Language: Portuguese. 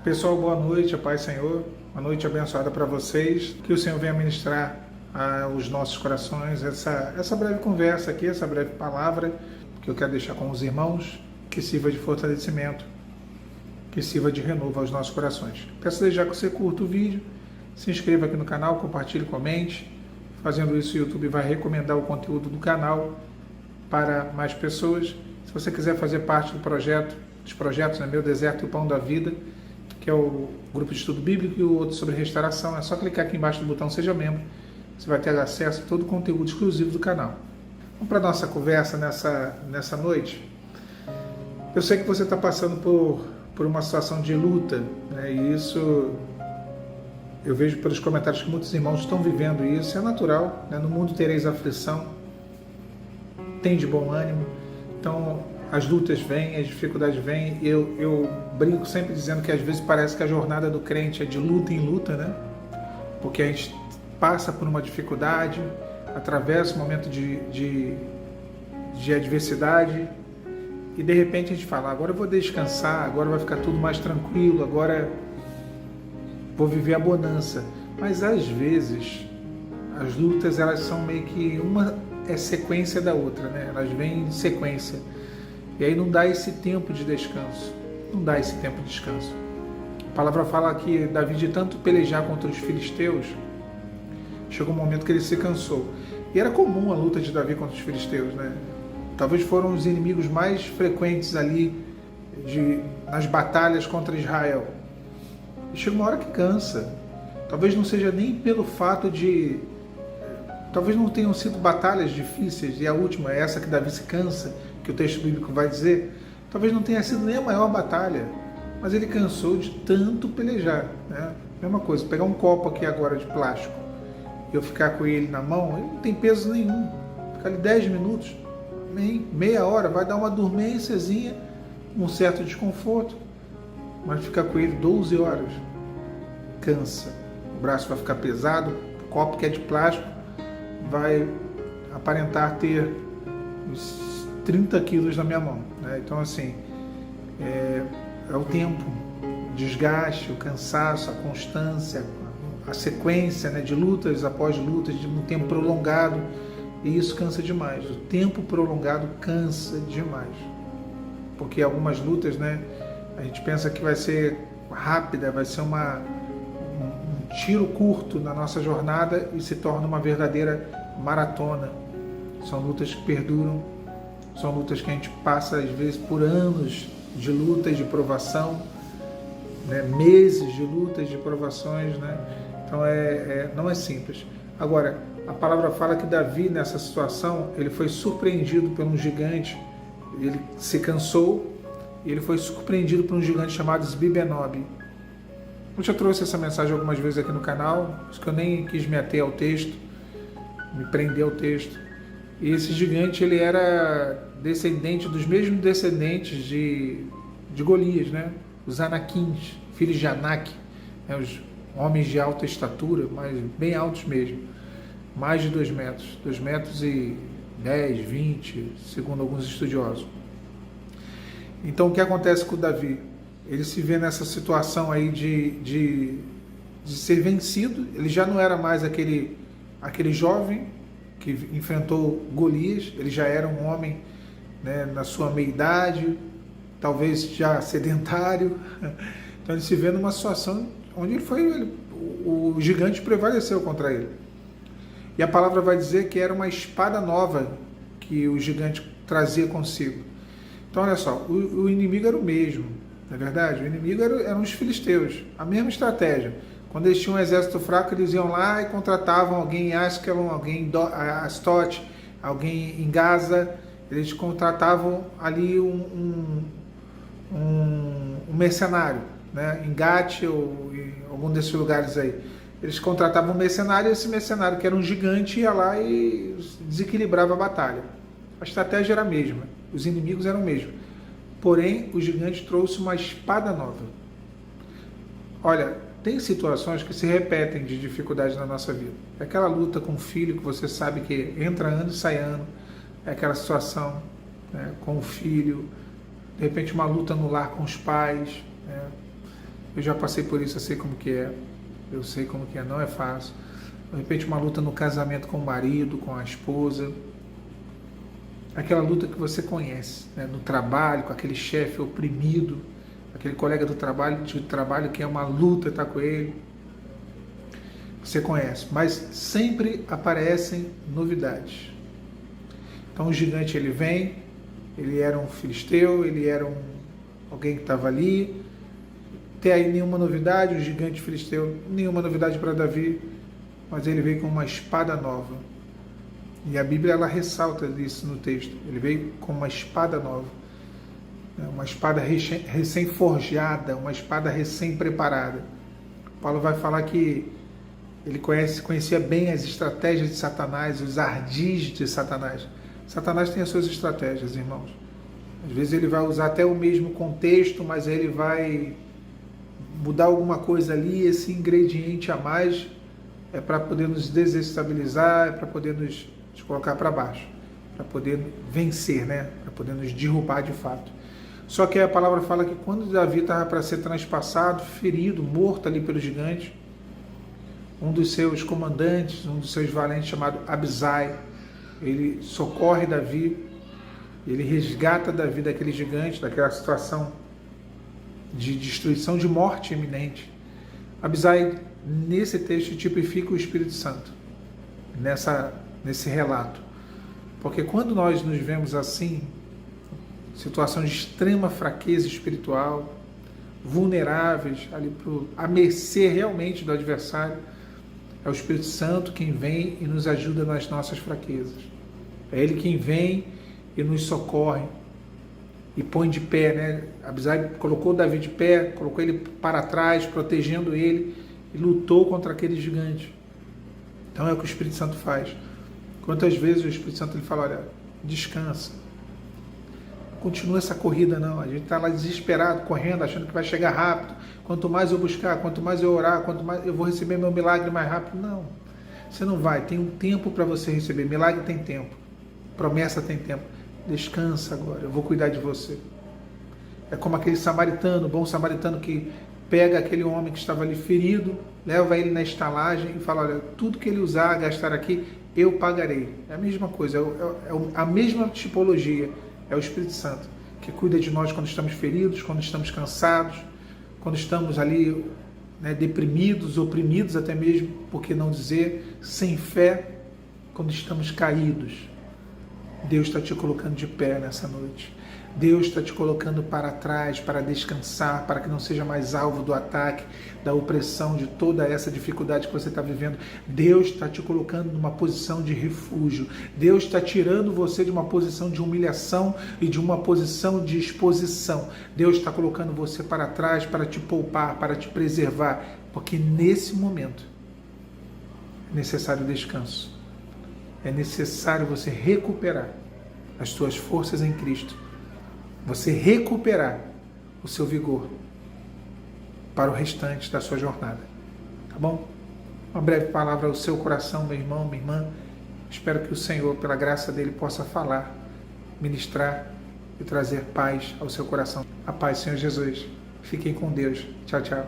Pessoal, boa noite, a paz Senhor, uma noite abençoada para vocês, que o Senhor venha ministrar aos nossos corações essa breve conversa aqui, essa breve palavra que eu quero deixar com os irmãos, que sirva de fortalecimento, que sirva de renovo aos nossos corações. Peço desde já que você curta o vídeo, se inscreva aqui no canal, compartilhe, comente. Fazendo isso, o YouTube vai recomendar o conteúdo do canal para mais pessoas. Se você quiser fazer parte do projeto, dos projetos, Meu Deserto e o Pão da Vida, que é o grupo de estudo bíblico, e o outro sobre restauração, é só clicar aqui embaixo do botão Seja Membro. Você vai ter acesso a todo o conteúdo exclusivo do canal. Vamos para a nossa conversa nessa noite. Eu sei que você está passando por uma situação de luta, né? E isso eu vejo pelos comentários que muitos irmãos estão vivendo isso. É natural, né? No mundo tereis aflição, tem de bom ânimo. Então as lutas vêm, as dificuldades vêm. Eu brinco sempre dizendo que às vezes parece que a jornada do crente é de luta em luta, né? Porque a gente passa por uma dificuldade, atravessa um momento de adversidade, e de repente a gente fala, agora eu vou descansar, agora vai ficar tudo mais tranquilo, agora vou viver a bonança. Mas às vezes as lutas, elas são meio que uma é sequência da outra, né? Elas vêm em sequência. E aí não dá esse tempo de descanso. Não dá esse tempo de descanso. A palavra fala que Davi, de tanto pelejar contra os filisteus, chegou um momento que ele se cansou. E era comum a luta de Davi contra os filisteus, né? Talvez foram os inimigos mais frequentes ali nas batalhas contra Israel. E chega uma hora que cansa. Talvez não seja nem pelo fato de... Talvez não tenham sido batalhas difíceis, e a última é essa que Davi se cansa, que o texto bíblico vai dizer. Talvez não tenha sido nem a maior batalha, mas ele cansou de tanto pelejar, né? Mesma coisa, pegar um copo aqui agora de plástico e eu ficar com ele na mão, ele não tem peso nenhum. Ficar ali 10 minutos, nem meia hora, vai dar uma dormênciazinha, um certo desconforto, mas ficar com ele 12 horas, cansa. O braço vai ficar pesado, o copo que é de plástico vai aparentar ter uns 30 quilos na minha mão, né? Então assim, é o tempo, o desgaste, o cansaço, a constância, a sequência, né, de lutas após lutas, de um tempo prolongado, e isso cansa demais. O tempo prolongado cansa demais, porque algumas lutas, né, a gente pensa que vai ser rápida, vai ser um tiro curto na nossa jornada, e se torna uma verdadeira maratona. São lutas que perduram, são lutas que a gente passa às vezes por anos de lutas, de provação, né? Meses de lutas, de provações, né? Então não é simples. Agora, a palavra fala que Davi, nessa situação, ele foi surpreendido por um gigante. Ele se cansou e ele foi surpreendido por um gigante chamado Zbi-Benob. Eu já trouxe essa mensagem algumas vezes aqui no canal, acho que eu nem quis me ater ao texto, me prender ao texto. E esse gigante, ele era descendente dos mesmos descendentes de Golias, né? Os Anaquins, filhos de Anak, né? Os homens de alta estatura, mas bem altos mesmo, mais de 2 metros, 2 metros e 10, 20, segundo alguns estudiosos. Então o que acontece com o Davi? Ele se vê nessa situação aí de ser vencido. Ele já não era mais aquele jovem que enfrentou Golias, ele já era um homem, né, na sua meia-idade, talvez já sedentário. Então ele se vê numa situação onde o gigante prevaleceu contra ele. E a palavra vai dizer que era uma espada nova que o gigante trazia consigo. Então olha só, o inimigo era o mesmo, não é verdade? O inimigo eram os filisteus, a mesma estratégia. Quando eles tinham um exército fraco, eles iam lá e contratavam alguém em Askelon, alguém em Astot, alguém em Gaza. Eles contratavam ali um mercenário, né? Em Gat ou em algum desses lugares aí. Eles contratavam um mercenário, e esse mercenário, que era um gigante, ia lá e desequilibrava a batalha. A estratégia era a mesma, os inimigos eram os mesmos. Porém, o gigante trouxe uma espada nova. Olha, tem situações que se repetem de dificuldade na nossa vida. É aquela luta com o filho que você sabe que entra ano e sai ano. É aquela situação, né, com o filho. De repente uma luta no lar com os pais. Né? Eu já passei por isso, eu sei como que é. Eu sei como que é, não é fácil. De repente uma luta no casamento com o marido, com a esposa. Aquela luta que você conhece, né? No trabalho, com aquele chefe oprimido, aquele colega do trabalho que é uma luta estar com ele. Você conhece, mas sempre aparecem novidades. Então o gigante ele vem, ele era um filisteu, ele era alguém que estava ali. Tem aí nenhuma novidade, o gigante filisteu, nenhuma novidade para Davi, mas ele veio com uma espada nova. E a Bíblia ela ressalta isso no texto. Ele veio com uma espada nova, uma espada recém-forjada, uma espada recém-preparada. Paulo vai falar que ele conhecia bem as estratégias de Satanás, os ardis de Satanás. Satanás tem as suas estratégias, irmãos. Às vezes ele vai usar até o mesmo contexto, mas ele vai mudar alguma coisa ali, esse ingrediente a mais é para poder nos desestabilizar, é para poder nos colocar para baixo, para poder vencer, né? Para poder nos derrubar de fato. Só que a palavra fala que quando Davi estava para ser transpassado, ferido, morto ali pelo gigante, um dos seus comandantes, um dos seus valentes, chamado Abisai, ele socorre Davi, ele resgata Davi daquele gigante, daquela situação de destruição, de morte iminente. Abisai, nesse texto, tipifica o Espírito Santo, nesse relato. Porque quando nós nos vemos assim, situação de extrema fraqueza espiritual, vulneráveis, ali à mercê realmente do adversário, é o Espírito Santo quem vem e nos ajuda nas nossas fraquezas. É Ele quem vem e nos socorre e põe de pé, né? Abisai colocou Davi de pé, colocou ele para trás, protegendo ele, e lutou contra aquele gigante. Então é o que o Espírito Santo faz. Quantas vezes o Espírito Santo ele fala, olha, descansa. Não continua essa corrida não. A gente está lá desesperado, correndo, achando que vai chegar rápido. Quanto mais eu buscar, quanto mais eu orar, quanto mais eu vou receber meu milagre mais rápido. Não, você não vai. Tem um tempo para você receber. Milagre tem tempo. Promessa tem tempo. Descansa agora, eu vou cuidar de você. É como aquele samaritano, bom samaritano que pega aquele homem que estava ali ferido, leva ele na estalagem e fala, olha, tudo que ele usar, gastar aqui, eu pagarei. É a mesma coisa, é a mesma tipologia, é o Espírito Santo, que cuida de nós quando estamos feridos, quando estamos cansados, quando estamos ali, né, deprimidos, oprimidos até mesmo, por que não dizer, sem fé, quando estamos caídos. Deus está te colocando de pé nessa noite. Deus está te colocando para trás, para descansar, para que não seja mais alvo do ataque, da opressão, de toda essa dificuldade que você está vivendo. Deus está te colocando numa posição de refúgio. Deus está tirando você de uma posição de humilhação e de uma posição de exposição. Deus está colocando você para trás para te poupar, para te preservar, porque nesse momento é necessário descanso. É necessário você recuperar as suas forças em Cristo. Você recuperar o seu vigor para o restante da sua jornada. Tá bom? Uma breve palavra ao seu coração, meu irmão, minha irmã. Espero que o Senhor, pela graça dele, possa falar, ministrar e trazer paz ao seu coração. A paz, Senhor Jesus. Fiquem com Deus. Tchau, tchau.